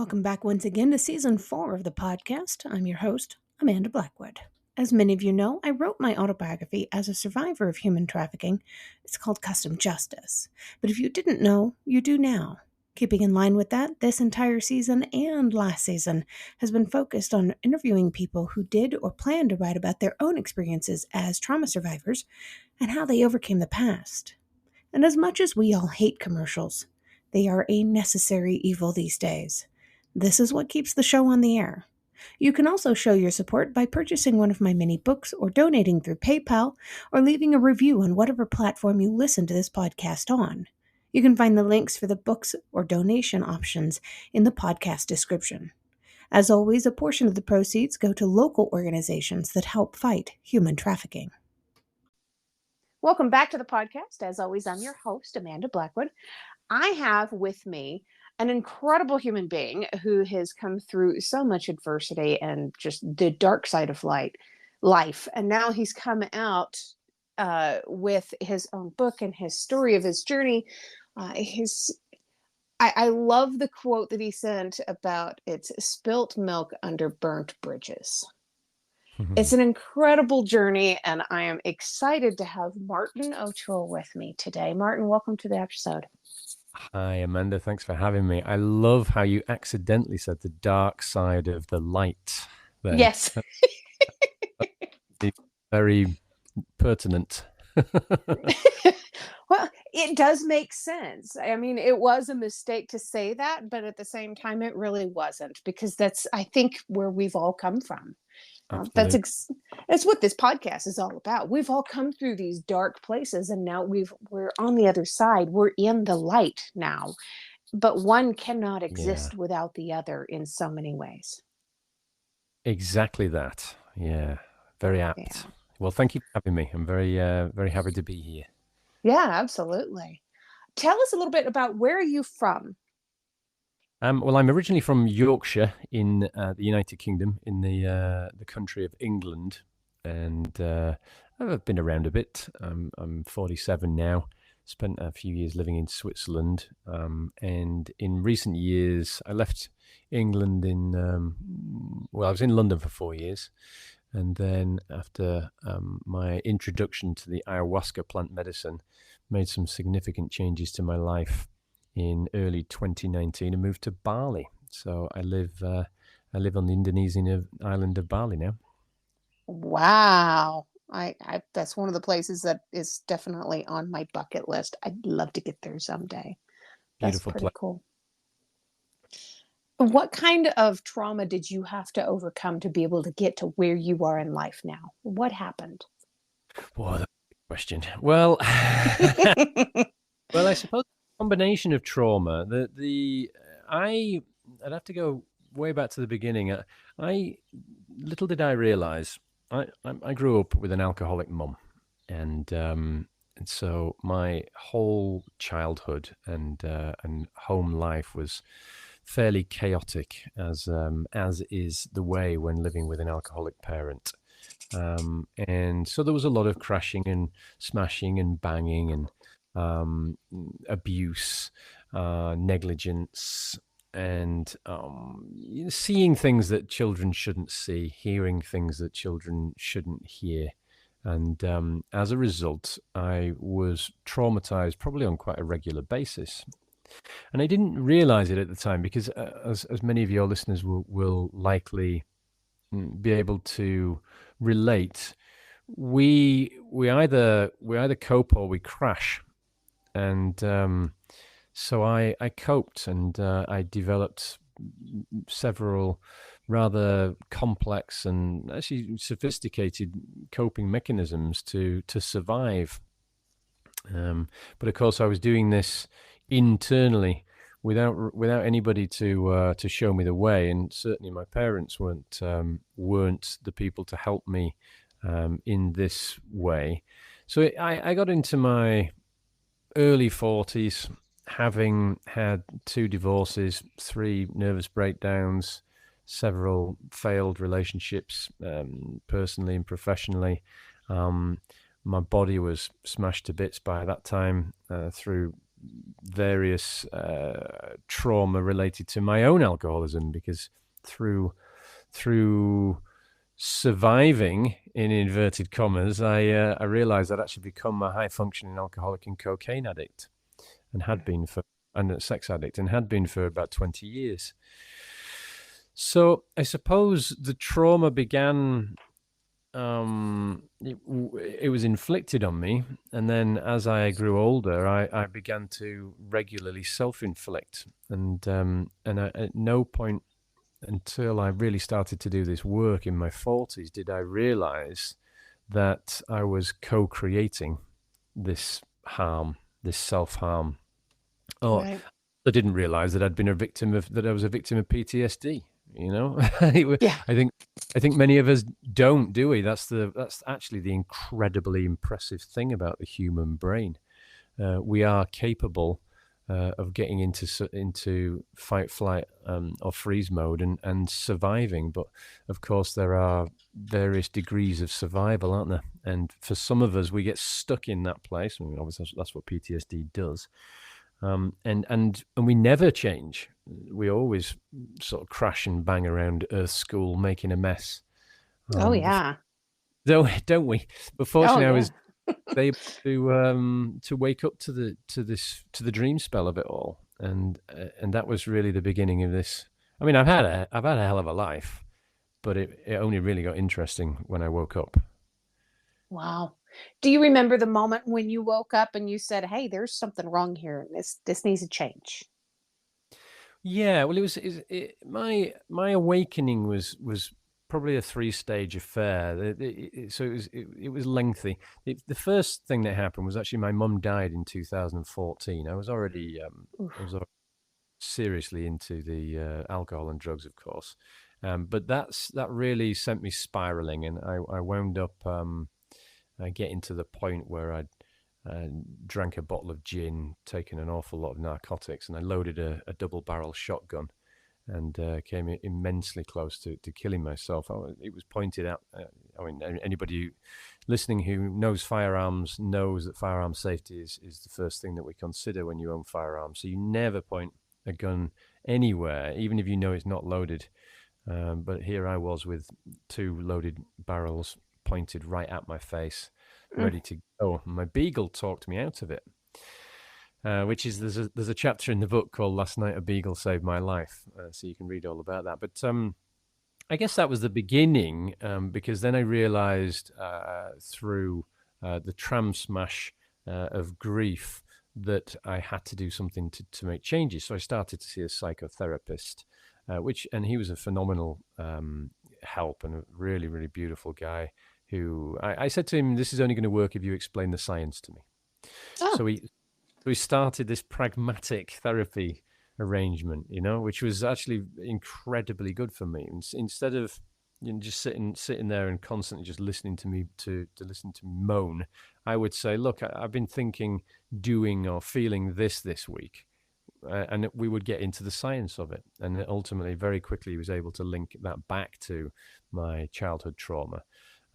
Welcome back once again to Season 4 of the podcast. I'm your host, Amanda Blackwood. As many of you know, I wrote my autobiography as a survivor of human trafficking. It's called Custom Justice. But if you didn't know, you do now. Keeping in line with that, this entire season and last season has been focused on interviewing people who did or plan to write about their own experiences as trauma survivors and how they overcame the past. And as much as we all hate commercials, they are a necessary evil these days. This is what keeps the show on the air. You can also show your support by purchasing one of my mini books or donating through PayPal or leaving a review on whatever platform you listen to this podcast on. You can find the links for the books or donation options in the podcast description. As always, a portion of the proceeds go to local organizations that help fight human trafficking. Welcome back to the podcast. As always, I'm your host, Amanda Blackwood. I have with me an incredible human being who has come through so much adversity and just the dark side of life. And now he's come out with his own book and his story of his journey. I love the quote that he sent about it's spilt milk under burnt bridges. It's an incredible journey, and I am excited to have Martin O'Toole with me today. Martin, welcome to the episode. Hi, Amanda. Thanks for having me. I love how you accidentally said the dark side of the light there. Yes. Very pertinent. Well, it does make sense. I mean, it was a mistake to say that, but at the same time, it really wasn't, because that's, I think, where we've all come from. That's what this podcast is all about. We've all come through these dark places, and now we're on the other side. We're in the light now, but one cannot exist without the other in so many ways. Exactly that. Yeah, very apt. Yeah. Well, thank you for having me. I'm very happy to be here. Yeah, absolutely. Tell us a little bit about where are you from? Well, I'm originally from Yorkshire in the United Kingdom, in the country of England, and I've been around a bit. I'm 47 now. Spent a few years living in Switzerland, and in recent years, I left England I was in London for 4 years, and then after my introduction to the ayahuasca plant medicine, made some significant changes to my life in early 2019 and moved to Bali. So I live on the Indonesian island of Bali now. Wow. I that's one of the places that is definitely on my bucket list. I'd love to get there someday. That's Beautiful pretty cool. What kind of trauma did you have to overcome to be able to get to where you are in life now? What happened? Well, that's a good question. Well, I suppose combination of trauma. I'd have to go way back to the beginning. Little did I realize I grew up with an alcoholic mum, and so my whole childhood and home life was fairly chaotic, as is the way when living with an alcoholic parent. And so there was a lot of crashing and smashing and banging and abuse, negligence, and seeing things that children shouldn't see, hearing things that children shouldn't hear. And as a result, I was traumatized probably on quite a regular basis. And I didn't realize it at the time because, as many of your listeners will likely be able to relate, we either cope or we crash. And so I coped, and I developed several rather complex and actually sophisticated coping mechanisms to survive. But of course, I was doing this internally without anybody to show me the way, and certainly my parents weren't the people to help me in this way. So I got into my early 40s, having had 2 divorces, 3 nervous breakdowns, several failed relationships, personally and professionally. My body was smashed to bits by that time through various trauma related to my own alcoholism, because through surviving in inverted commas, I realized I'd actually become a high functioning alcoholic and cocaine addict, and had been for and a sex addict, and had been for about 20 years. So I suppose the trauma began, it was inflicted on me, and then as I grew older, I began to regularly self-inflict, and at no point until I really started to do this work in my 40s did I realize that I was co-creating this harm, this self-harm. Oh, Right. I didn't realize that I was a victim of PTSD. You know, Yeah. I think many of us don't, do we? That's actually the incredibly impressive thing about the human brain. We are capable of getting into fight, flight, or freeze mode, and surviving. But of course, there are various degrees of survival, aren't there? And for some of us, we get stuck in that place. I mean, obviously, that's what PTSD does. And we never change. We always sort of crash and bang around Earth School, making a mess. Oh, Um, but yeah. don't we? But Oh, fortunately, I yeah. was able to wake up to the dream spell of it all, and that was really the beginning of this. I mean, I've had a hell of a life, but it only really got interesting when I woke up. Wow. Do you remember the moment when you woke up and you said, "Hey, there's something wrong here. This needs to change." Yeah, well, my awakening was probably a 3-stage affair. So it was lengthy. The first thing that happened was actually my mum died in 2014. I was Oof. already seriously into the alcohol and drugs, of course, but that really sent me spiraling, and I wound up getting to the point where I'd drank a bottle of gin, taken an awful lot of narcotics, and I loaded a double barrel shotgun, and came immensely close to killing myself. It was pointed out. I mean, anybody listening who knows firearms knows that firearm safety is the first thing that we consider when you own firearms. So you never point a gun anywhere, even if you know it's not loaded. But here I was with 2 loaded barrels pointed right at my face, Mm. ready to go. My Beagle talked me out of it, which is there's a chapter in the book called "Last Night a Beagle Saved My Life," so you can read all about that. But I guess that was the beginning, because then I realized through the tram smash of grief that I had to do something to make changes. So I started to see a psychotherapist, and he was a phenomenal help, and a really, really beautiful guy who I said to him, "This is only going to work if you explain the science to me." Oh, So we started this pragmatic therapy arrangement, which was actually incredibly good for me. Instead of just sitting there and constantly just listening to me to listen to me moan, I would say, "Look, I've been thinking, doing, or feeling this week." And we would get into the science of it, and ultimately, very quickly, was able to link that back to my childhood trauma.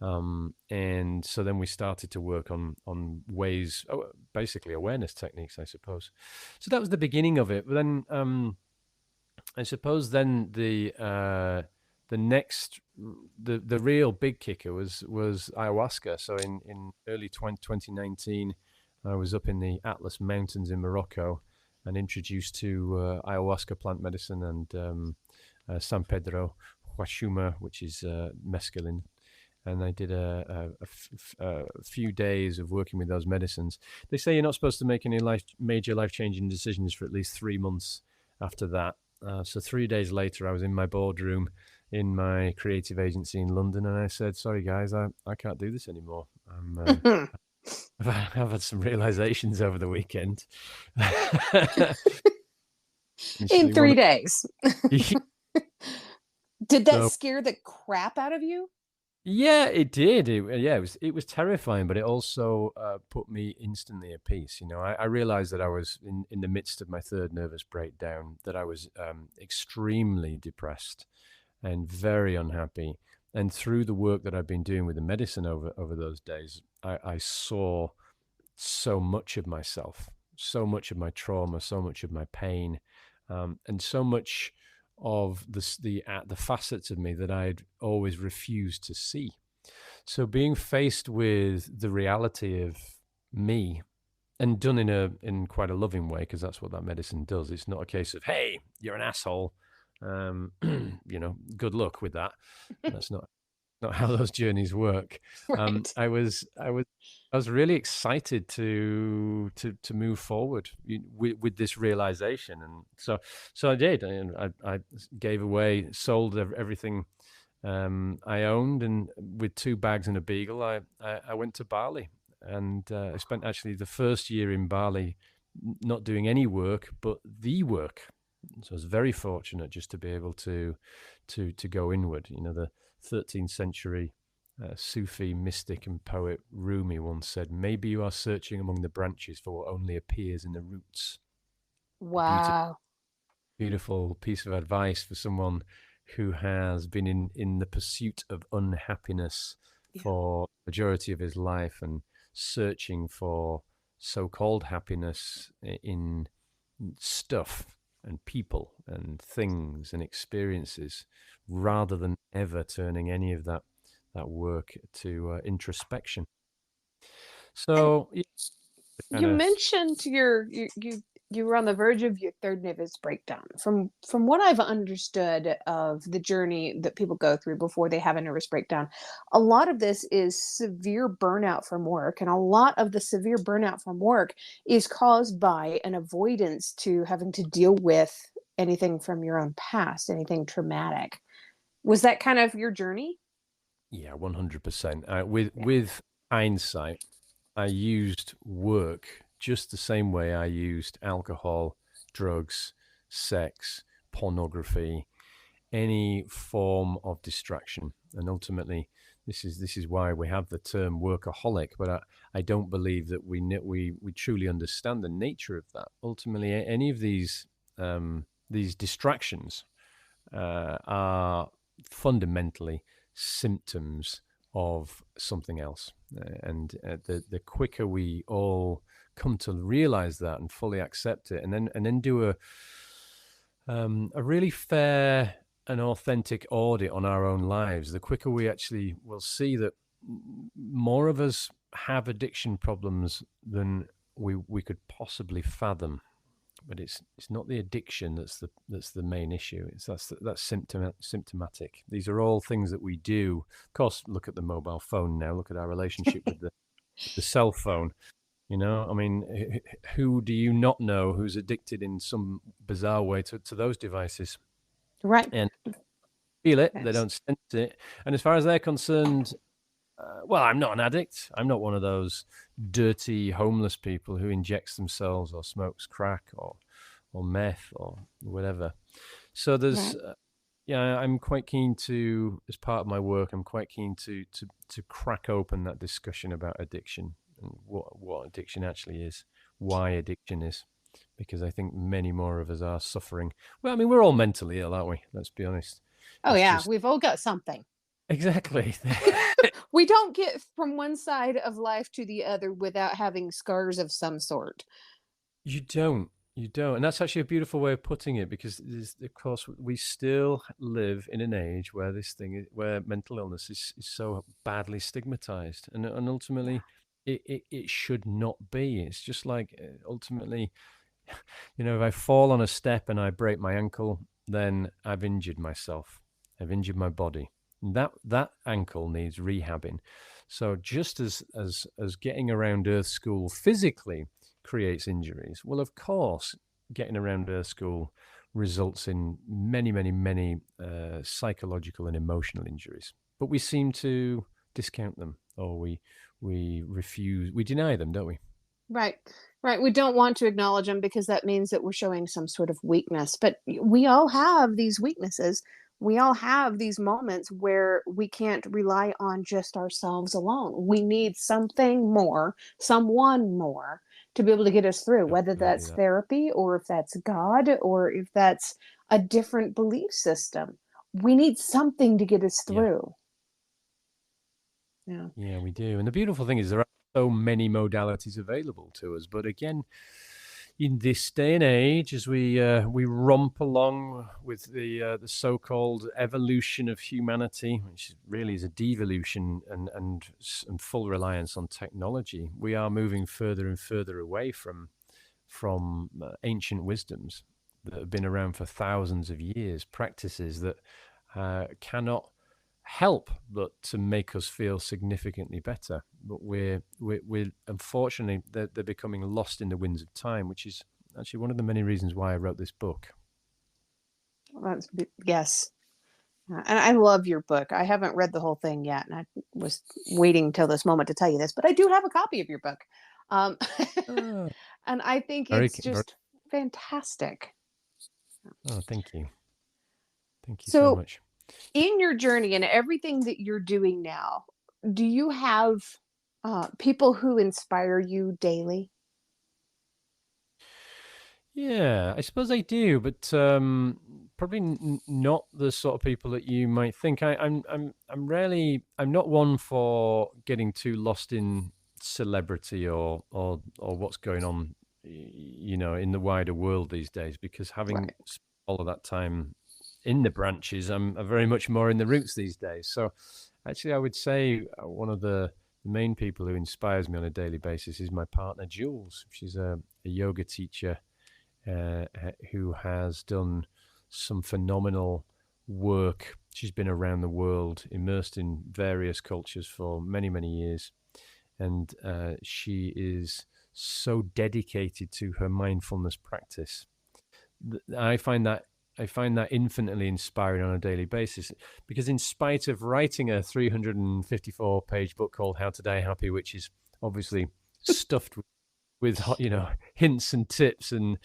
And so then we started to work on ways, basically awareness techniques, I suppose. So that was the beginning of it. But then I suppose then the next the real big kicker was ayahuasca. So in early 2019, I was up in the Atlas Mountains in Morocco and introduced to ayahuasca plant medicine, and San Pedro Huachuma, which is mescaline. And I did a few days of working with those medicines. They say you're not supposed to make any major life-changing decisions for at least 3 months after that. So 3 days later, I was in my boardroom in my creative agency in London, and I said, "Sorry, guys, I can't do this anymore. I've had some realizations over the weekend." in Initially, one 3 days. of Did that so scare the crap out of you? yeah, it did. Yeah, it was terrifying, but it also put me instantly at peace. I realized that I was in the midst of my third nervous breakdown, that I was extremely depressed and very unhappy. And through the work that I've been doing with the medicine over those days, I saw so much of myself, so much of my trauma, so much of my pain, and so much of the facets of me that I'd always refused to see. So being faced with the reality of me, and done in quite a loving way, because that's what that medicine does. It's not a case of, hey, you're an asshole, good luck with that. That's not how those journeys work. Right. I was really excited to move forward with this realization, and so I did. And I gave away, sold everything I owned, and with 2 bags and a Beagle, I went to Bali, and I spent actually the first year in Bali not doing any work but the work. So I was very fortunate just to be able to go inward. You know, the 13th century Sufi mystic and poet Rumi once said, "Maybe you are searching among the branches for what only appears in the roots." A beautiful, Wow. beautiful piece of advice for someone who has been in the pursuit of unhappiness Yeah. for the majority of his life, and searching for so-called happiness in stuff and people and things and experiences, rather than ever turning any of that work to introspection. And So yeah, kind you of. mentioned you were on the verge of your third nervous breakdown. From what I've understood of the journey that people go through before they have a nervous breakdown, a lot of this is severe burnout from work, and a lot of the severe burnout from work is caused by an avoidance to having to deal with anything from your own past, anything traumatic. Was that kind of your journey? Yeah, 100%. Yeah. With hindsight, I used work just the same way I used alcohol, drugs, sex, pornography, any form of distraction. And ultimately, this is why we have the term workaholic. But I don't believe that we truly understand the nature of that. Ultimately, any of these distractions are fundamentally symptoms of something else. And the quicker we all come to realize that and fully accept it, and then do a really fair and authentic audit on our own lives, the quicker we actually will see that more of us have addiction problems than we could possibly fathom. But it's not the addiction that's the main issue. That's symptomatic. These are all things that we do. Of course, look at the mobile phone now. Look at our relationship with the cell phone. You know, I mean, who do you not know who's addicted in some bizarre way to those devices? Right. And feel it, they Yes. don't sense it. And as far as they're concerned, well, I'm not an addict. I'm not one of those dirty homeless people who injects themselves or smokes crack or meth or whatever. So there's, Right. yeah, I'm quite keen to, as part of my work, I'm quite keen to crack open that discussion about addiction and what addiction actually is, why addiction is, because I think many more of us are suffering. Well, I mean, we're all mentally ill, aren't we? Let's be honest. Oh It's yeah, just we've all got something. exactly. We don't get from one side of life to the other without having scars of some sort. You don't. You don't. And that's actually a beautiful way of putting it, because of course we still live in an age where where mental illness is so badly stigmatized, and ultimately it should not be. It's just like ultimately, if I fall on a step and I break my ankle, then I've injured myself. I've injured my body. And that ankle needs rehabbing. So just as getting around Earth School physically creates injuries, well, of course, getting around Earth School results in many, many, many psychological and emotional injuries. But we seem to discount them, or we refuse, we deny them, don't we? Right. Right. We don't want to acknowledge them because that means that we're showing some sort of weakness. But we all have these weaknesses. We all have these moments where we can't rely on just ourselves alone. We need something more, someone more to be able to get us through, whether Absolutely that's that. therapy or if that's God or if that's a different belief system. We need something to get us Yeah. through. Yeah. Yeah, we do. And the beautiful thing is there are so many modalities available to us. But again, in this day and age, as we romp along with the so-called evolution of humanity, which really is a devolution and full reliance on technology, we are moving further and further away from ancient wisdoms that have been around for thousands of years, practices that cannot help but to make us feel significantly better. But we're unfortunately they're becoming lost in the winds of time, which is actually one of the many reasons why I wrote this book. Yes. And I love your book. I haven't read the whole thing yet, and I was waiting until this moment to tell you this, but I do have a copy of your book. Um, Oh, and I think very, it's very. just fantastic. Oh, thank you, thank you so So, much. in your journey and everything that you're doing now, do you have people who inspire you daily? Yeah, I suppose I do, but probably not the sort of people that you might think. I'm not one for getting too lost in celebrity or what's going on, in the wider world these days. Because having Right. spent all of that time in the branches, I'm very much more in the roots these days. So, actually, I would say one of the main people who inspires me on a daily basis is my partner Jules. She's a yoga teacher who has done some phenomenal work. She's been around the world, immersed in various cultures for many, many years. And she is so dedicated to her mindfulness practice. I find that I find that infinitely inspiring on a daily basis because, in spite of writing a 354-page book called How to Die Happy, which is obviously stuffed with hints and tips and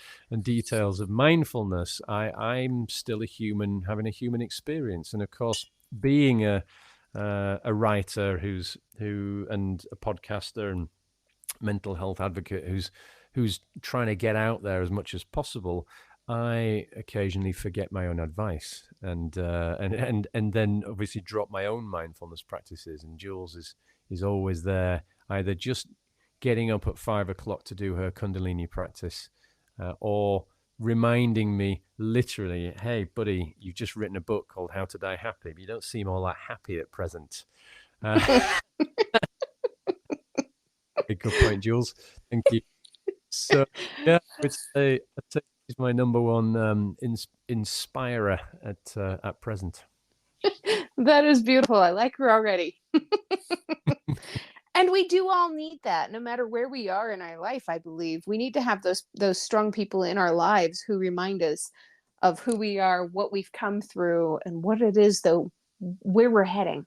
details of mindfulness, I'm still a human having a human experience. And of course, being a writer who and a podcaster and mental health advocate who's trying to get out there as much as possible, I occasionally forget my own advice and then obviously drop my own mindfulness practices. And Jules is always there, either just getting up at 5 o'clock to do her Kundalini practice, or reminding me literally, hey, buddy, you've just written a book called How to Die Happy, but you don't seem all that happy at present. Uh, good point, Jules. Thank you. So, yeah, I'd say she's my number one inspirer at present. That is beautiful. I like her already. And we do all need that, no matter where we are in our life, I believe. We need to have those strong people in our lives who remind us of who we are, what we've come through, and what it is though where we're heading.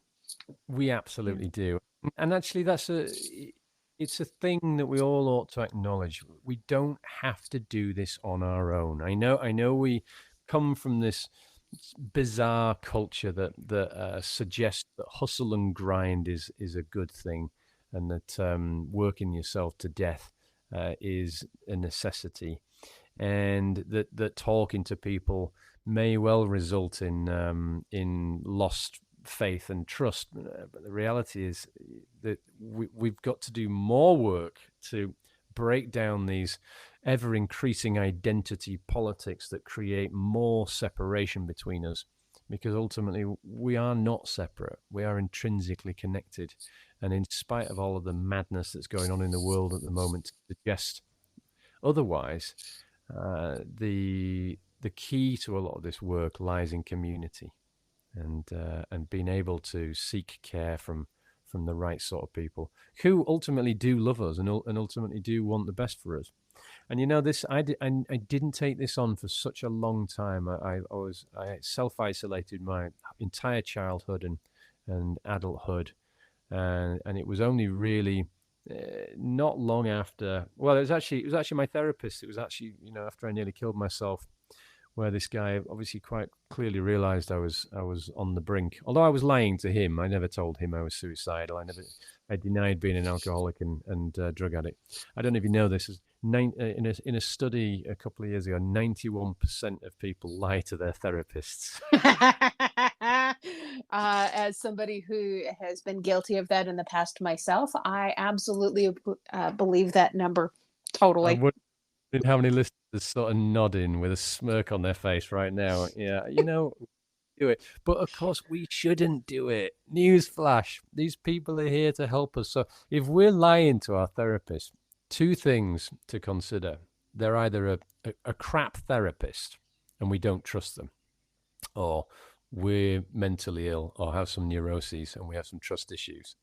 We Yeah. absolutely do. And actually, it's a thing that we all ought to acknowledge. We don't have to do this on our own. I know we come from this bizarre culture that suggests that hustle and grind is a good thing, and that working yourself to death is a necessity, and that talking to people may well result in lost faith and trust. But the reality is that we've got to do more work to break down these ever increasing identity politics that create more separation between us, because ultimately we are not separate. We are intrinsically connected. And in spite of all of the madness that's going on in the world at the moment to suggest otherwise, the key to a lot of this work lies in community, and being able to seek care from the right sort of people who ultimately do love us and ultimately do want the best for us. And this I didn't take this on for such a long time. I self isolated my entire childhood and adulthood, and it was only really not long after. Well, it was actually my therapist. It was actually after I nearly killed myself, where this guy obviously quite clearly realized I was on the brink. Although I was lying to him, I never told him I was suicidal. I denied being an alcoholic and drug addict. I don't know if you know this. In a study a couple of years ago, 91% of people lie to their therapists. As somebody who has been guilty of that in the past myself, I absolutely believe that number I totally. would. how many listeners are sort of nodding with a smirk on their face right now. Yeah, do it. But of course, we shouldn't do it. Newsflash: these people are here to help us. So if we're lying to our therapist, two things to consider: they're either a crap therapist, and we don't trust them, or we're mentally ill or have some neuroses and we have some trust issues,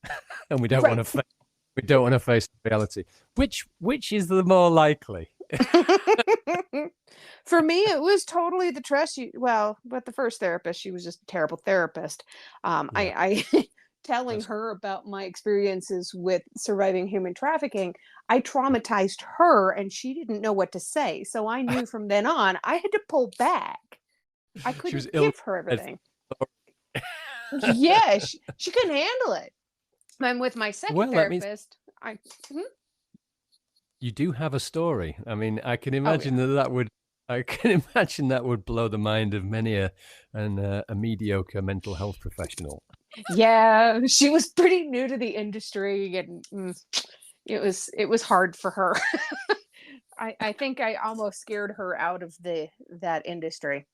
and we don't want Right. to. We don't want to face reality. Which is the more likely? For me, it was totally the trust. Well, with the first therapist, she was just a terrible therapist. Yeah, I telling that's her about my experiences with surviving human trafficking, I traumatized her, and she didn't know what to say. So I knew from then on I had to pull back. I she was couldn't ill. give her everything. Yeah, she couldn't handle it. And with my second Well, that means therapist, Mhm. you do have a story. I mean, I can Oh yeah. imagine that would. I can imagine that would blow the mind of many a mediocre mental health professional. Yeah, she was pretty new to the industry, and it was hard for her. I think I almost scared her out of that industry.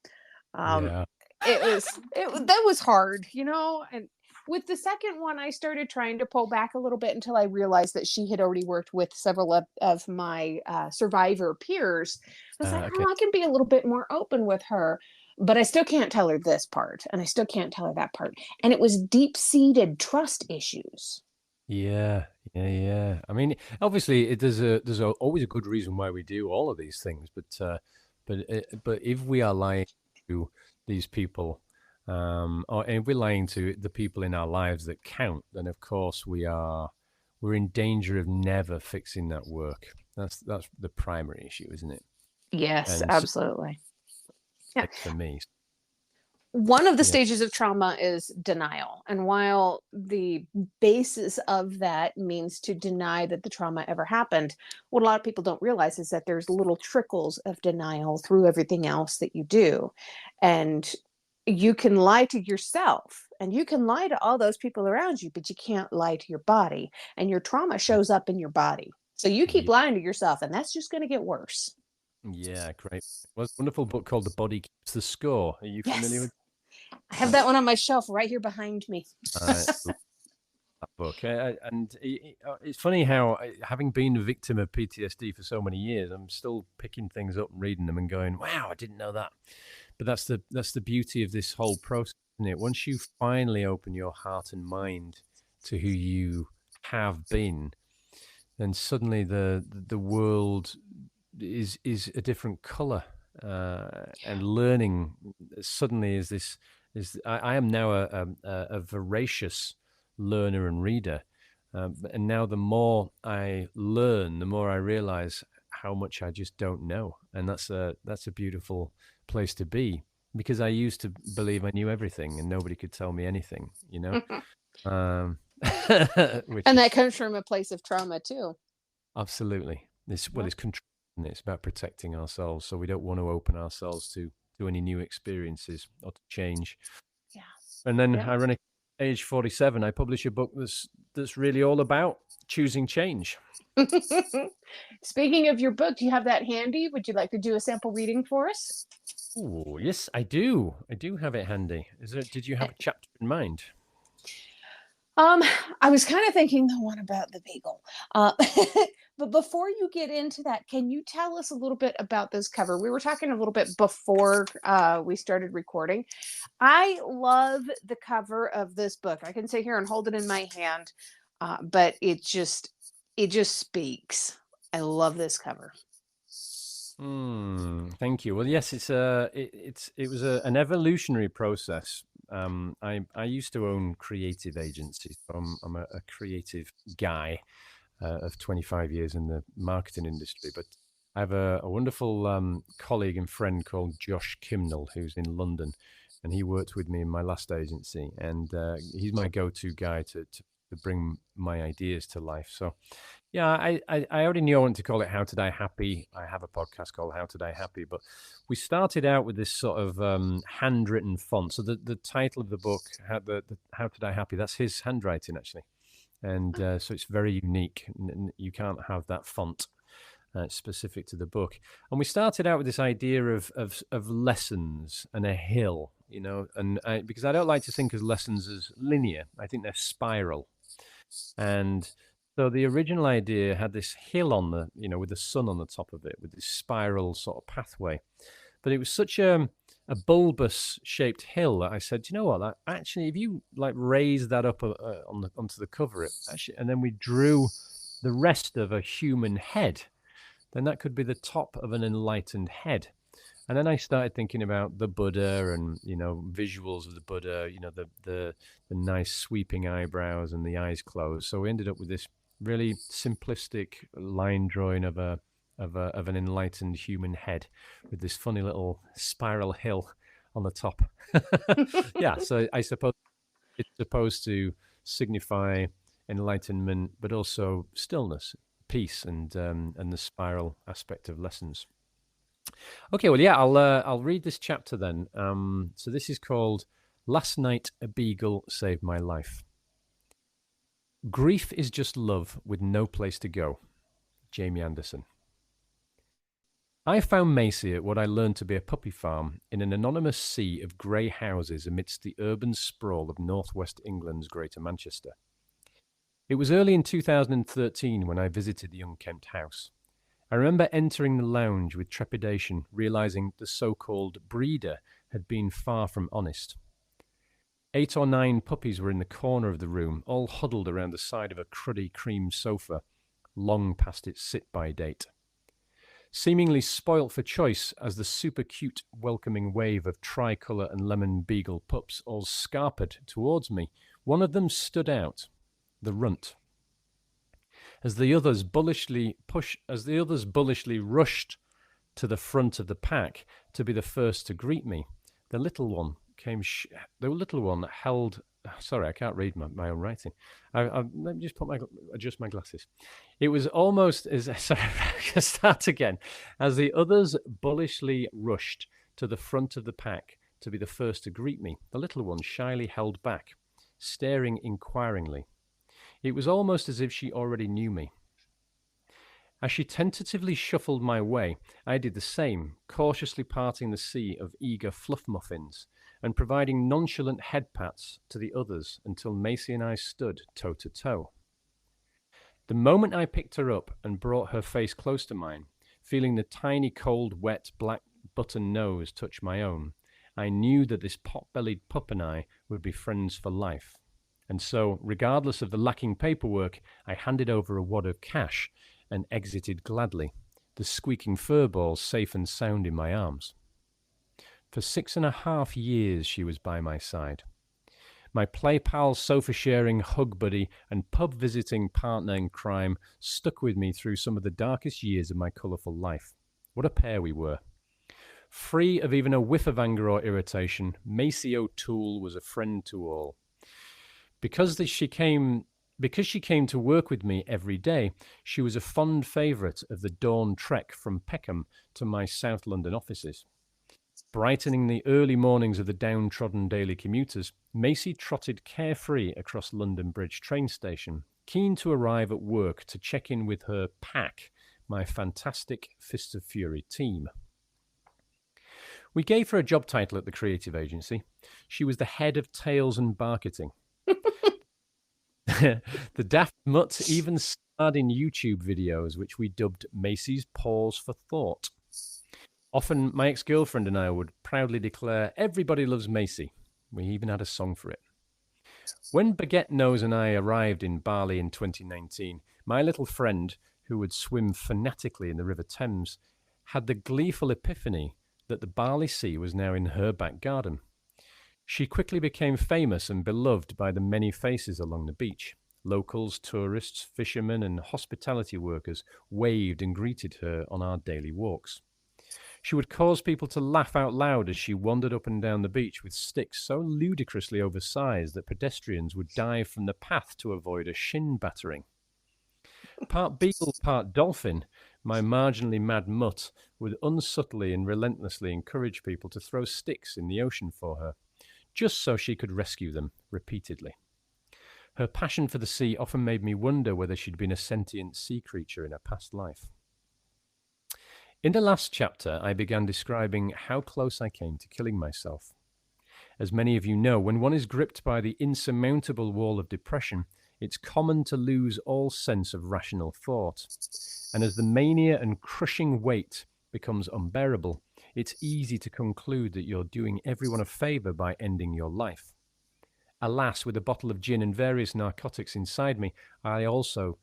Um, Yeah. that was hard, and with the second one, I started trying to pull back a little bit until I realized that she had already worked with several of my survivor peers. I was like, Okay. oh, I can be a little bit more open with her, but I still can't tell her this part, and I still can't tell her that part. And it was deep-seated trust issues. Yeah, yeah. I mean, obviously, always a good reason why we do all of these things, but if we are lying to these people, or if we're lying to the people in our lives that count, then of course we're in danger of never fixing that work. That's the primary issue, isn't it? Yes, And absolutely. Yeah. for me, One of the yeah, stages of trauma is denial. And while the basis of that means to deny that the trauma ever happened, what a lot of people don't realize is that there's little trickles of denial through everything else that you do. And you can lie to yourself and you can lie to all those people around you, but you can't lie to your body. And your trauma shows up in your body. So you keep yeah, lying to yourself, and that's just going to get worse. yeah, great. Well, a wonderful book called "The Body Keeps the Score." Are you familiar Yes. with I have that one on my shelf right here behind me. that? That book. And it's funny how, having been a victim of PTSD for so many years, I'm still picking things up and reading them and going, "Wow, I didn't know that." But that's the beauty of this whole process, isn't it? Once you finally open your heart and mind to who you have been, then suddenly the world is a different color, and learning suddenly I am now a voracious learner and reader, and now the more I learn, the more I realize how much I just don't know, and that's a beautiful place to be, because I used to believe I knew everything and nobody could tell me anything, um, which And that is comes from a place of trauma too. absolutely. Yeah. It's control, and it's about protecting ourselves. So we don't want to open ourselves to any new experiences or to change. Yeah. And then, Yep. ironic, age 47, I publish a book that's really all about choosing change. Speaking of your book, do you have that handy? Would you like to do a sample reading for us? Oh, yes, I do. I do have it handy. Did you have a chapter in mind? Um, I was kind of thinking the one about the Beagle. Uh, but before you get into that, can you tell us a little bit about this cover? We were talking a little bit before we started recording. I love the cover of this book. I can sit here and hold it in my hand, but it just speaks. I love this cover. Thank you. Well, yes, it was an evolutionary process. I used to own creative agencies. So I'm a creative guy, of 25 years in the marketing industry. But I have a wonderful colleague and friend called Josh Kimnell, who's in London, and he worked with me in my last agency, and he's my go-to guy to bring my ideas to life. So yeah, I already knew I wanted to call it How to Die Happy. I have a podcast called How to Die Happy, but we started out with this sort of handwritten font. So the title of the book, the How to Die Happy, that's his handwriting actually, and so it's very unique. You can't have that font. specific to the book. And we started out with this idea of lessons and a hill, because I don't like to think of lessons as linear. I think they're spiral. And so the original idea had this hill with the sun on the top of it, with this spiral sort of pathway. But it was such a bulbous shaped hill that I said, you know what? Actually, if you like raise that up onto the cover, and then we drew the rest of a human head, then that could be the top of an enlightened head. And then I started thinking about the Buddha and visuals of the Buddha, the nice sweeping eyebrows and the eyes closed. So we ended up with this really simplistic line drawing of an enlightened human head with this funny little spiral hill on the top. Yeah, so I suppose it's supposed to signify enlightenment, but also stillness, peace, and the spiral aspect of lessons. Okay, well, yeah, I'll read this chapter then. So this is called "Last Night a Beagle Saved My Life." Grief is just love with no place to go. Jamie Anderson. I found Macy at what I learned to be a puppy farm in an anonymous sea of grey houses amidst the urban sprawl of northwest England's Greater Manchester. It was early in 2013 when I visited the young Kempt house. I remember entering the lounge with trepidation, realising the so-called breeder had been far from honest. 8 or 9 puppies were in the corner of the room, all huddled around the side of a cruddy cream sofa, long past its sit-by date. Seemingly spoilt for choice as the super-cute, welcoming wave of tricolour and lemon beagle pups all scarpered towards me, one of them stood out, the runt. As the others bullishly rushed to the front of the pack to be the first to greet me, the little one held. Sorry, I can't read my own writing. Let me just adjust my glasses. It was almost as sorry. Start again. As the others bullishly rushed to the front of the pack to be the first to greet me, the little one shyly held back, staring inquiringly. It was almost as if she already knew me. As she tentatively shuffled my way, I did the same, cautiously parting the sea of eager fluff muffins and providing nonchalant head pats to the others until Macy and I stood toe to toe. The moment I picked her up and brought her face close to mine, feeling the tiny, cold, wet, black button nose touch my own, I knew that this pot-bellied pup and I would be friends for life. And so, regardless of the lacking paperwork, I handed over a wad of cash and exited gladly, the squeaking fur balls safe and sound in my arms. For 6.5 years she was by my side. My play pal, sofa-sharing, hug buddy, and pub-visiting partner in crime stuck with me through some of the darkest years of my colourful life. What a pair we were. Free of even a whiff of anger or irritation, Macy O'Toole was a friend to all. Because she came to work with me every day, she was a fond favourite of the dawn trek from Peckham to my South London offices. Brightening the early mornings of the downtrodden daily commuters, Macy trotted carefree across London Bridge train station, keen to arrive at work to check in with her pack, my fantastic Fists of Fury team. We gave her a job title at the creative agency. She was the head of Tales and Marketing. The daft mutt even starred in YouTube videos, which we dubbed Macy's Pause for Thought. Often, my ex-girlfriend and I would proudly declare, "Everybody loves Macy." We even had a song for it. When Baguette Nose and I arrived in Bali in 2019, my little friend, who would swim fanatically in the River Thames, had the gleeful epiphany that the Bali Sea was now in her back garden. She quickly became famous and beloved by the many faces along the beach. Locals, tourists, fishermen, and hospitality workers waved and greeted her on our daily walks. She would cause people to laugh out loud as she wandered up and down the beach with sticks so ludicrously oversized that pedestrians would dive from the path to avoid a shin battering. Part beagle, part dolphin, my marginally mad mutt would unsubtly and relentlessly encourage people to throw sticks in the ocean for her, just so she could rescue them repeatedly. Her passion for the sea often made me wonder whether she'd been a sentient sea creature in a past life. In the last chapter, I began describing how close I came to killing myself. As many of you know, when one is gripped by the insurmountable wall of depression, it's common to lose all sense of rational thought. And as the mania and crushing weight becomes unbearable, it's easy to conclude that you're doing everyone a favour by ending your life. Alas, with a bottle of gin and various narcotics inside me, I'd also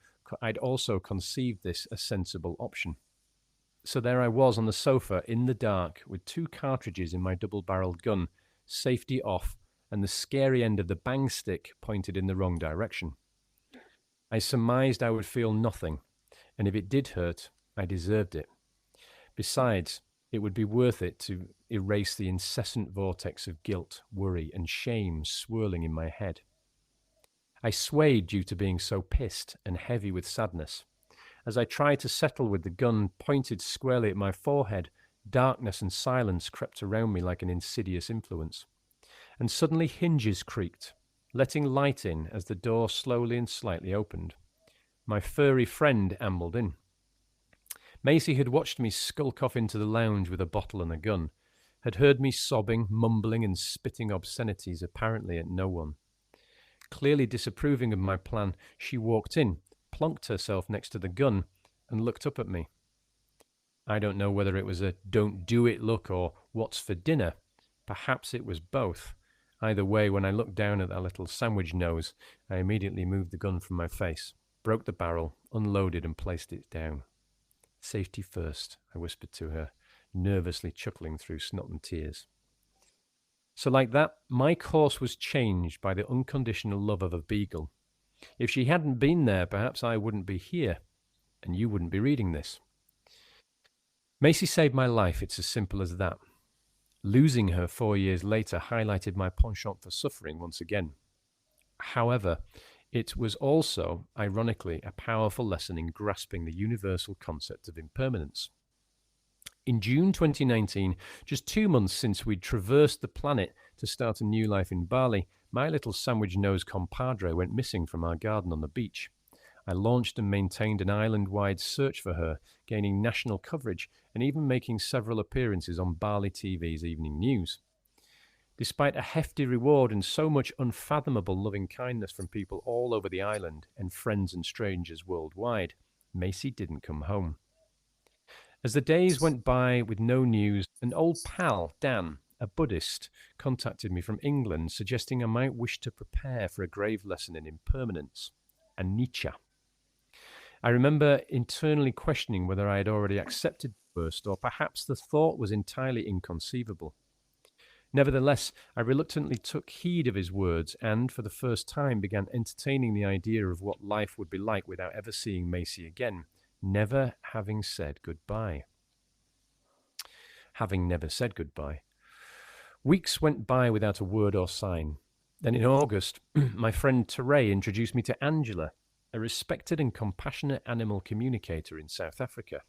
conceived this a sensible option. So there I was on the sofa in the dark with 2 cartridges in my double-barreled gun, safety off, and the scary end of the bang stick pointed in the wrong direction. I surmised I would feel nothing, and if it did hurt, I deserved it. Besides, it would be worth it to erase the incessant vortex of guilt, worry, and shame swirling in my head. I swayed due to being so pissed and heavy with sadness. As I tried to settle with the gun pointed squarely at my forehead, darkness and silence crept around me like an insidious influence. And suddenly hinges creaked, letting light in as the door slowly and slightly opened. My furry friend ambled in. Macy had watched me skulk off into the lounge with a bottle and a gun, had heard me sobbing, mumbling, and spitting obscenities apparently at no one. Clearly disapproving of my plan, she walked in, plunked herself next to the gun, and looked up at me. I don't know whether it was a don't do it look or what's for dinner. Perhaps it was both. Either way, when I looked down at that little sandwich nose, I immediately moved the gun from my face, broke the barrel, unloaded, and placed it down. Safety first, I whispered to her, nervously chuckling through snot and tears. So like that, my course was changed by the unconditional love of a beagle. If she hadn't been there, perhaps I wouldn't be here, and you wouldn't be reading this. Macy saved my life, it's as simple as that. Losing her 4 years later highlighted my penchant for suffering once again. However, it was also, ironically, a powerful lesson in grasping the universal concept of impermanence. In June 2019, just 2 months since we'd traversed the planet to start a new life in Bali, my little sandwich-nosed compadre went missing from our garden on the beach. I launched and maintained an island-wide search for her, gaining national coverage and even making several appearances on Bali TV's evening news. Despite a hefty reward and so much unfathomable loving kindness from people all over the island and friends and strangers worldwide, Macy didn't come home. As the days went by with no news, an old pal, Dan, a Buddhist, contacted me from England suggesting I might wish to prepare for a grave lesson in impermanence, anicca. I remember internally questioning whether I had already accepted the worst or perhaps the thought was entirely inconceivable. Nevertheless, I reluctantly took heed of his words and, for the first time, began entertaining the idea of what life would be like without ever seeing Macy again, never having said goodbye. Having never said goodbye. Weeks went by without a word or sign. Then in August, my friend Teray introduced me to Angela, a respected and compassionate animal communicator in South Africa.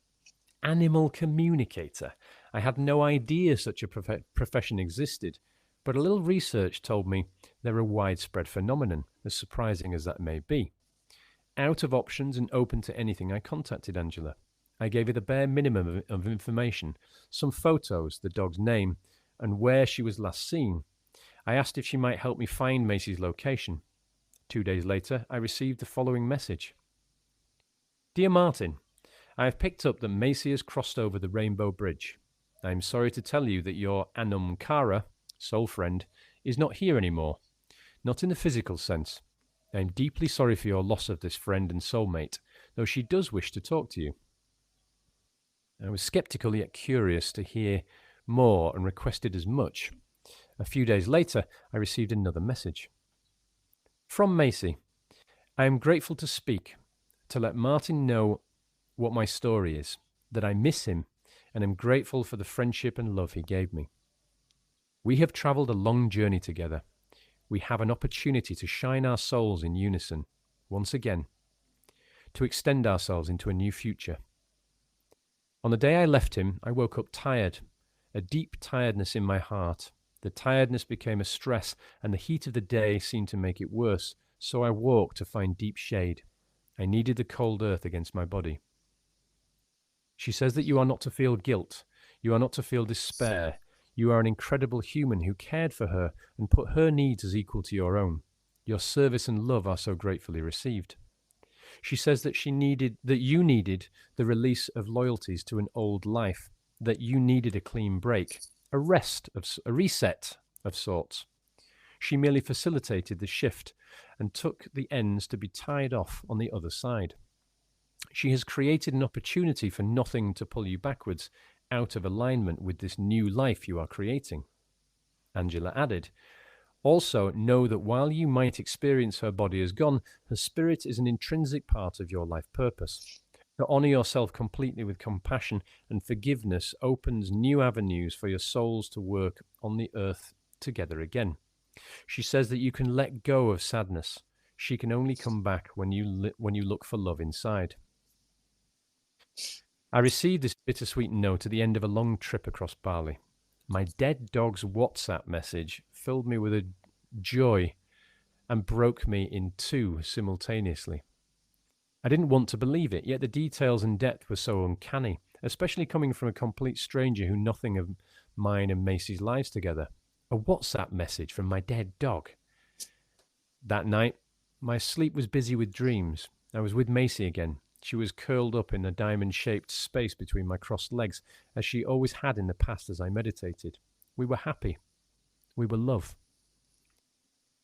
Animal communicator. I had no idea such a profession existed, but a little research told me they're a widespread phenomenon, as surprising as that may be. Out of options and open to anything, I contacted Angela. I gave her the bare minimum of information, some photos, the dog's name, and where she was last seen. I asked if she might help me find Macy's location. 2 days later, I received the following message. Dear Martin, I have picked up that Macy has crossed over the Rainbow Bridge. I am sorry to tell you that your Anum Cara, soul friend, is not here anymore. Not in the physical sense. I am deeply sorry for your loss of this friend and soulmate, though she does wish to talk to you. I was skeptical yet curious to hear more and requested as much. A few days later, I received another message. From Macy, I am grateful to speak, to let Martin know what my story is, that I miss him and am grateful for the friendship and love he gave me. We have travelled a long journey together. We have an opportunity to shine our souls in unison, once again, to extend ourselves into a new future. On the day I left him, I woke up tired, a deep tiredness in my heart. The tiredness became a stress, and the heat of the day seemed to make it worse, so I walked to find deep shade. I needed the cold earth against my body. She says that you are not to feel guilt, you are not to feel despair. You are an incredible human who cared for her and put her needs as equal to your own. Your service and love are so gratefully received. She says that you needed the release of loyalties to an old life, that you needed a clean break, a reset of sorts. She merely facilitated the shift and took the ends to be tied off on the other side. She has created an opportunity for nothing to pull you backwards out of alignment with this new life you are creating. Angela added, also, know that while you might experience her body as gone, her spirit is an intrinsic part of your life purpose. To honor yourself completely with compassion and forgiveness opens new avenues for your souls to work on the earth together again. She says that you can let go of sadness. She can only come back when you look for love inside. I received this bittersweet note at the end of a long trip across Bali. My dead dog's WhatsApp message filled me with a joy and broke me in two simultaneously. I didn't want to believe it, yet the details and depth were so uncanny, especially coming from a complete stranger who knew nothing of mine and Macy's lives together. A WhatsApp message from my dead dog. That night, my sleep was busy with dreams. I was with Macy again. She was curled up in a diamond-shaped space between my crossed legs, as she always had in the past as I meditated. We were happy. We were love.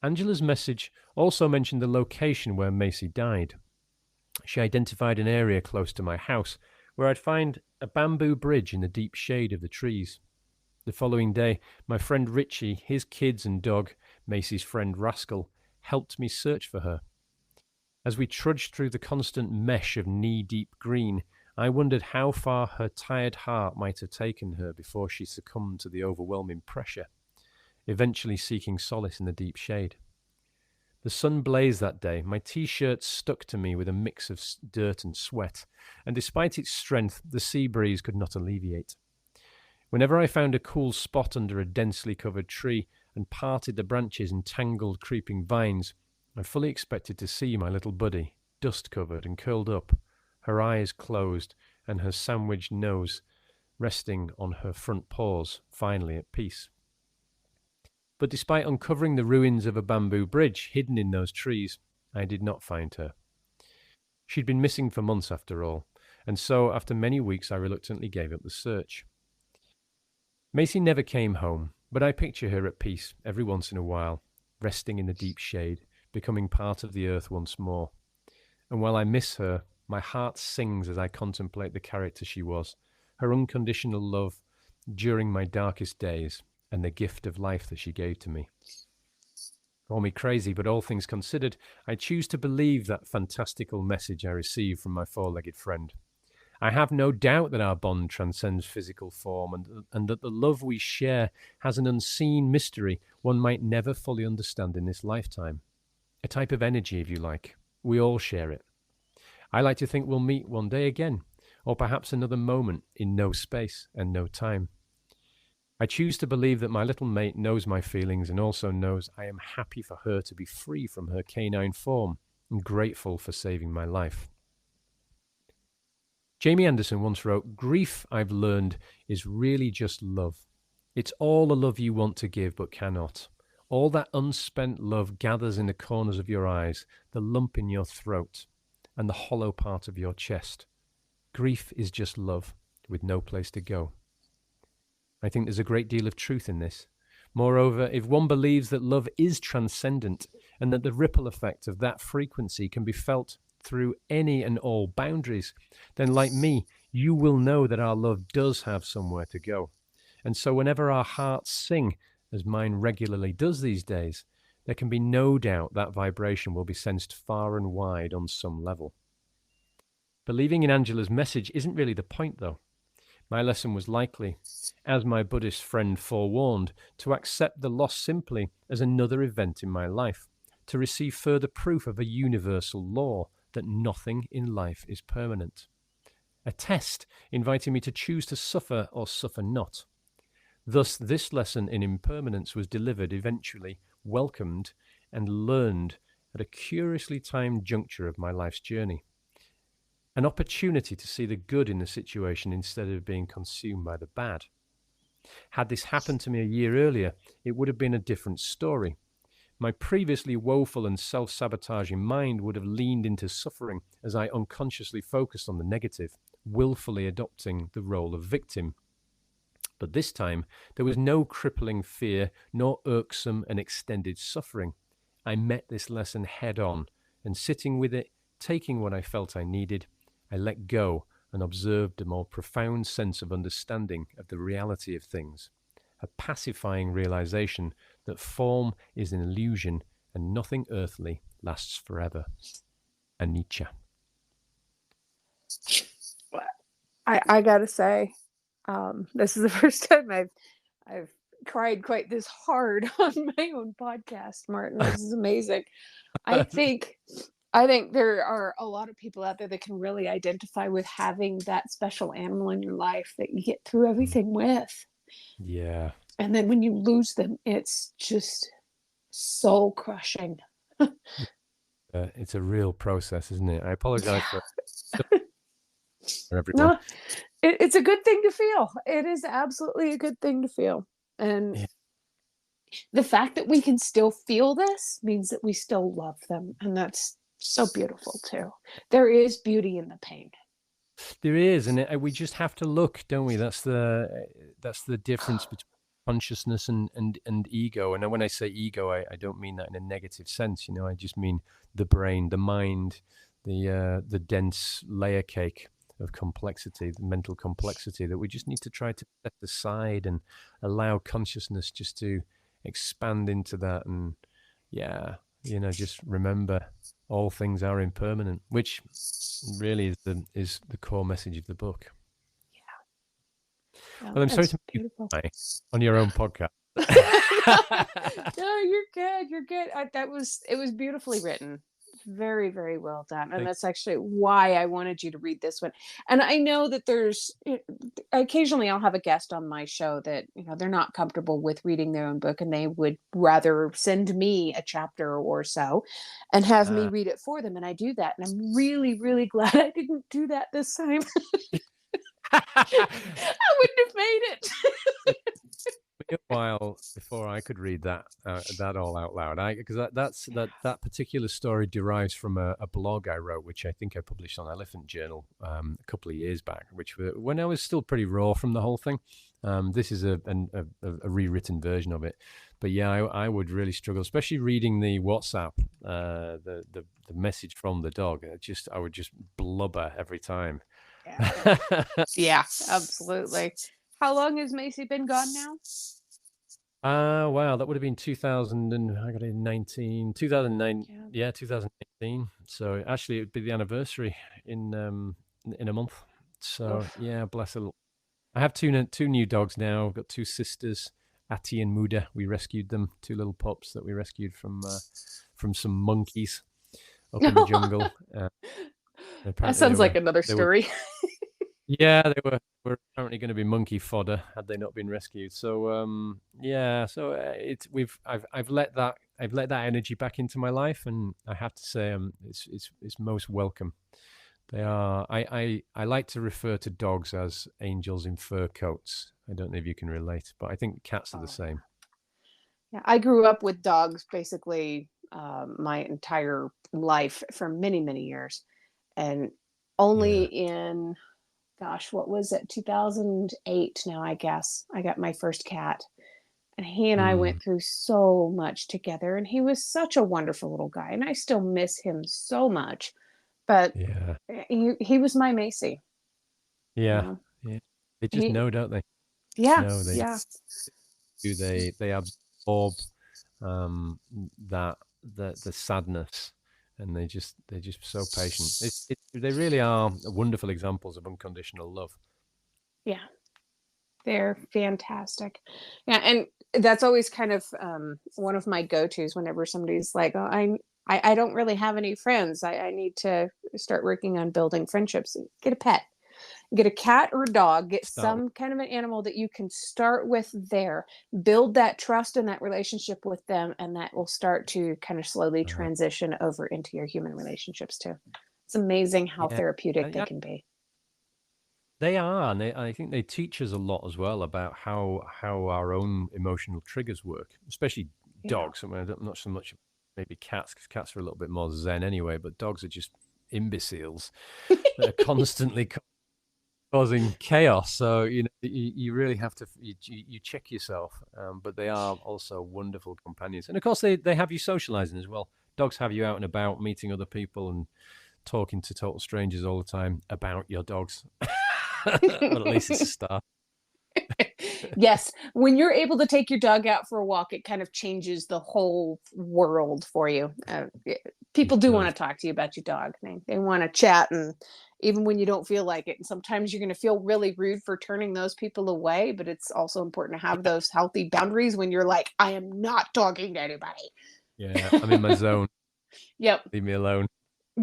Angela's message also mentioned the location where Macy died. She identified an area close to my house where I'd find a bamboo bridge in the deep shade of the trees. The following day, my friend Richie, his kids and dog, Macy's friend Rascal, helped me search for her. As we trudged through the constant mesh of knee-deep green, I wondered how far her tired heart might have taken her before she succumbed to the overwhelming pressure, eventually seeking solace in the deep shade. The sun blazed that day. My t-shirt stuck to me with a mix of dirt and sweat, and despite its strength, the sea breeze could not alleviate. Whenever I found a cool spot under a densely covered tree and parted the branches and tangled creeping vines, I fully expected to see my little buddy, dust-covered and curled up, her eyes closed and her sandwiched nose resting on her front paws, finally at peace. But despite uncovering the ruins of a bamboo bridge hidden in those trees, I did not find her. She'd been missing for months after all, and so after many weeks I reluctantly gave up the search. Macy never came home, but I picture her at peace every once in a while, resting in the deep shade, becoming part of the earth once more. And while I miss her, my heart sings as I contemplate the character she was, her unconditional love during my darkest days, and the gift of life that she gave to me. Call me crazy, but all things considered, I choose to believe that fantastical message I received from my four-legged friend. I have no doubt that our bond transcends physical form and that the love we share has an unseen mystery one might never fully understand in this lifetime. A type of energy, if you like. We all share it. I like to think we'll meet one day again, or perhaps another moment in no space and no time. I choose to believe that my little mate knows my feelings and also knows I am happy for her to be free from her canine form and grateful for saving my life. Jamie Anderson once wrote, "Grief, I've learned, is really just love. It's all the love you want to give but cannot. All that unspent love gathers in the corners of your eyes, the lump in your throat, and the hollow part of your chest. Grief is just love, with no place to go." I think there's a great deal of truth in this. Moreover, if one believes that love is transcendent and that the ripple effect of that frequency can be felt through any and all boundaries, then like me, you will know that our love does have somewhere to go. And so whenever our hearts sing, as mine regularly does these days, there can be no doubt that vibration will be sensed far and wide on some level. Believing in Angela's message isn't really the point, though. My lesson was likely, as my Buddhist friend forewarned, to accept the loss simply as another event in my life, to receive further proof of a universal law that nothing in life is permanent. A test inviting me to choose to suffer or suffer not. Thus, this lesson in impermanence was delivered, eventually welcomed, and learned at a curiously timed juncture of my life's journey. an opportunity to see the good in the situation instead of being consumed by the bad. Had this happened to me a year earlier, it would have been a different story. My previously woeful and self sabotaging mind would have leaned into suffering as I unconsciously focused on the negative, willfully adopting the role of victim. But this time, there was no crippling fear nor irksome and extended suffering. I met this lesson head on, and sitting with it, taking what I felt I needed, I let go and observed a more profound sense of understanding of the reality of things, a pacifying realization that form is an illusion and nothing earthly lasts forever. A Nietzsche. I gotta say, this is the first time I've cried quite this hard on my own podcast, Martin. This is amazing. I think I think there are a lot of people out there that can really identify with having that special animal in your life that you get through everything with. Yeah. And then when you lose them, it's just soul crushing. It's a real process, isn't it? I apologize Yeah. for everyone. No, it's a good thing to feel. It is absolutely a good thing to feel. And Yeah. the fact that we can still feel this means that we still love them. And that's so beautiful too. There is beauty in the pain. There is, and we just have to look, don't we? That's the difference between consciousness and ego. And when I say ego, I don't mean that in a negative sense. I just mean the brain, the mind, the dense layer cake of complexity, the mental complexity that we just need to try to set aside and allow consciousness just to expand into that. And yeah, just remember all things are impermanent, which really is the core message of the book. Yeah, Well, I'm sorry that's to make you beautiful. cry on your own podcast. No, you're good. You're good. It was beautifully written. Very, very well done. And Thank- that's actually why I wanted you to read this one. And I know that occasionally I'll have a guest on my show that, they're not comfortable with reading their own book and they would rather send me a chapter or so and have me uh, read it for them. And I do that. And I'm really, really glad I didn't do that this time. I wouldn't have made it. a while before I could read that all out loud. Because that particular story derives from a blog I wrote, which I think I published on Elephant Journal a couple of years back, which when I was still pretty raw from the whole thing. This is a rewritten version of it, but yeah, I would really struggle, especially reading the WhatsApp, the message from the dog. I would just blubber every time. Yeah. Yeah, absolutely. How long has Macy been gone now? Wow, that would have been 2000 and I got it in 2009, Yeah. 2018. So actually, it'd be the anniversary in a month. So Oof. yeah, bless her. I have two new dogs now. I've got two sisters, Ati and Muda. We rescued them, two little pups that we rescued from some monkeys up in the jungle. That Apparently, sounds like another they were story. yeah, they were apparently going to be monkey fodder had they not been rescued. So yeah, so I've let that energy back into my life, and I have to say it's most welcome. They are. I like to refer to dogs as angels in fur coats. I don't know if you can relate, but I think cats are the Oh, same. yeah. I grew up with dogs basically my entire life for many, many years. And only Yeah. in, gosh, what was it, 2008 now, I guess, I got my first cat. And he and I Mm, went through so much together. And he was such a wonderful little guy. And I still miss him so much. But yeah. he was my Macy. You Yeah. know, Yeah. They just he, know, don't they? yeah, No, they yeah. do. They absorb um, that the sadness, and they're just so patient. They really are wonderful examples of unconditional love. Yeah, they're fantastic. Yeah, and that's always kind of one of my go-tos whenever somebody's like, "Oh, I don't really have any friends. I need to start working on building friendships." Get a pet, get a cat or a dog, get Start with some kind of an animal that you can start with there, build that trust and that relationship with them, and that will start to kind of slowly uh, transition over into your human relationships too. It's amazing how Yeah. therapeutic they Yeah, can be. they are, and I think they teach us a lot as well about how our own emotional triggers work, especially Yeah. dogs. I mean, I'm not so much maybe cats, because cats are a little bit more zen anyway, but dogs are just imbeciles that are constantly causing chaos. So you really have to you check yourself. But they are also wonderful companions, and of course they have you socializing as well. Dogs have you out and about, meeting other people, and talking to total strangers all the time about your dogs. Well, at least it's a start. Yes, when you're able to take your dog out for a walk, it kind of changes the whole world for you. It People do want does. to talk to you about your dog. They want to chat, and even when you don't feel like it. And sometimes you're going to feel really rude for turning those people away, but it's also important to have those healthy boundaries when you're like, I am not talking to anybody. Yeah, I'm in my zone. Yep. Leave me alone.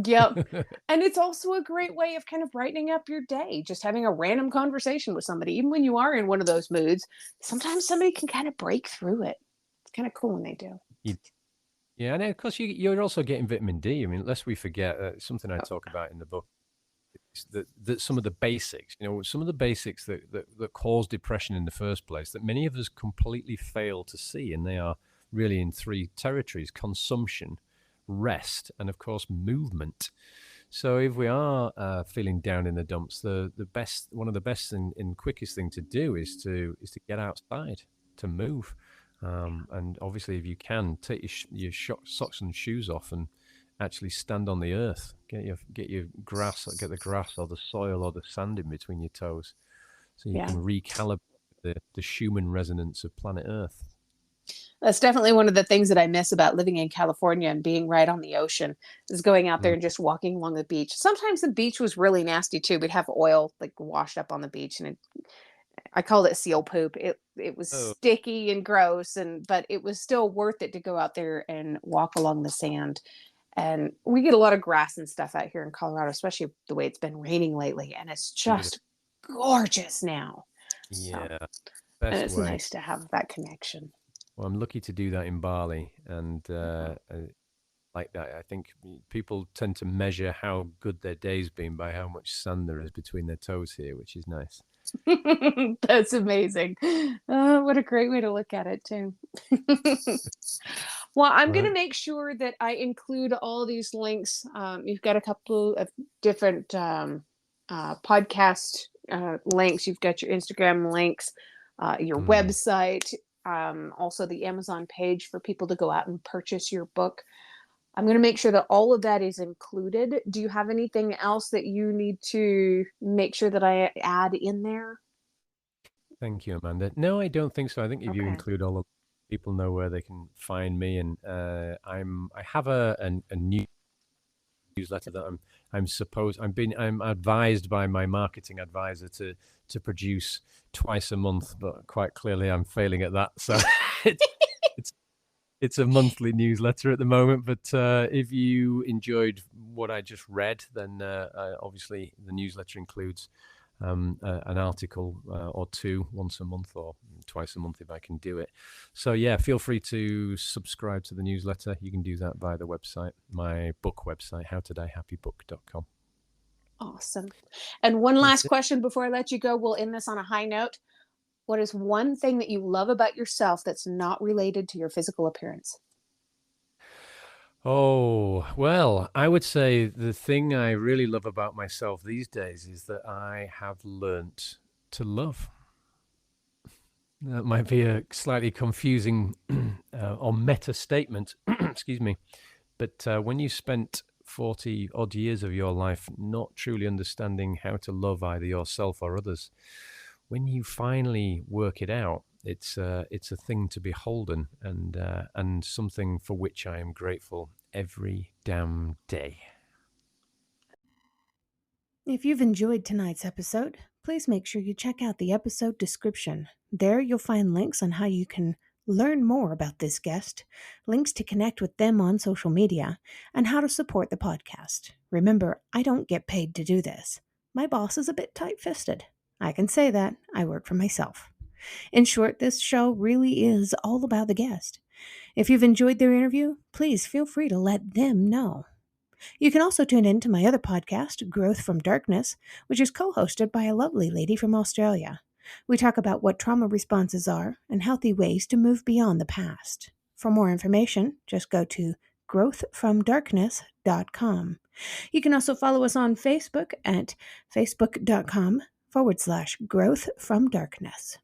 Yep. And it's also a great way of kind of brightening up your day, just having a random conversation with somebody, even when you are in one of those moods. Sometimes somebody can kind of break through it. It's kind of cool when they do. You- yeah, and of course you're also getting vitamin D. I mean, lest we forget, something I Oh, talk about in the book is that some of the basics, some of the basics that cause depression in the first place, that many of us completely fail to see, and they are really in three territories: consumption, rest, and of course movement. So if we are feeling down in the dumps, the best one of the best and quickest thing to do is to get outside, to move, and obviously if you can take your socks and shoes off and actually stand on the earth, get your grass, get the grass or the soil or the sand in between your toes, so you yeah. can recalibrate the Schumann resonance of planet Earth. That's definitely one of the things that I miss about living in California and being right on the ocean is going out there Mm. and just walking along the beach. Sometimes the beach was really nasty too. We'd have oil like washed up on the beach, and I called it seal poop. It was Oh, sticky and gross, and but it was still worth it to go out there and walk along the sand. And we get a lot of grass and stuff out here in Colorado, especially the way it's been raining lately, and it's beautiful. just gorgeous now. So, Yeah, and best it's way. nice to have that connection. Well, I'm lucky to do that in Bali, and like that, I think people tend to measure how good their day's been by how much sand there is between their toes here, which is nice. That's amazing. What a great way to look at it, too. Well, I'm going Right. to make sure that I include all these links. You've got a couple of different podcast links. You've got your Instagram links, your Mm. website, also the Amazon page for people to go out and purchase your book. I'm going to make sure that all of that is included. Do you have anything else that you need to make sure that I add in there? Thank you, Amanda. No, I don't think so. I think if you Okay. include all of people know where they can find me, and I have a newsletter that I'm advised by my marketing advisor to produce twice a month, but quite clearly I'm failing at that. So it's it's it's a monthly newsletter at the moment. But if you enjoyed what I just read, then obviously the newsletter includes an article or two once a month or twice a month if I can do it. So yeah, feel free to subscribe to the newsletter. You can do that via the website, my book website, howtodayhappybook.com. Awesome. And one That's last it. question before I let you go. We'll end this on a high note. What is one thing that you love about yourself that's not related to your physical appearance? Oh, well, I would say the thing I really love about myself these days is that I have learnt to love. That might be a slightly confusing or meta statement, excuse me. But when you spent 40 odd years of your life not truly understanding how to love either yourself or others, when you finally work it out, it's a thing to be beholden, and something for which I am grateful every damn day. If you've enjoyed tonight's episode, please make sure you check out the episode description. There you'll find links on how you can learn more about this guest, links to connect with them on social media, and how to support the podcast. Remember, I don't get paid to do this. My boss is a bit tight fisted. I can say that. I work for myself. In short, this show really is all about the guest. If you've enjoyed their interview, please feel free to let them know. You can also tune in to my other podcast, Growth from Darkness, which is co-hosted by a lovely lady from Australia. We talk about what trauma responses are and healthy ways to move beyond the past. For more information, just go to growthfromdarkness.com. You can also follow us on Facebook at facebook.com/growthfromdarkness.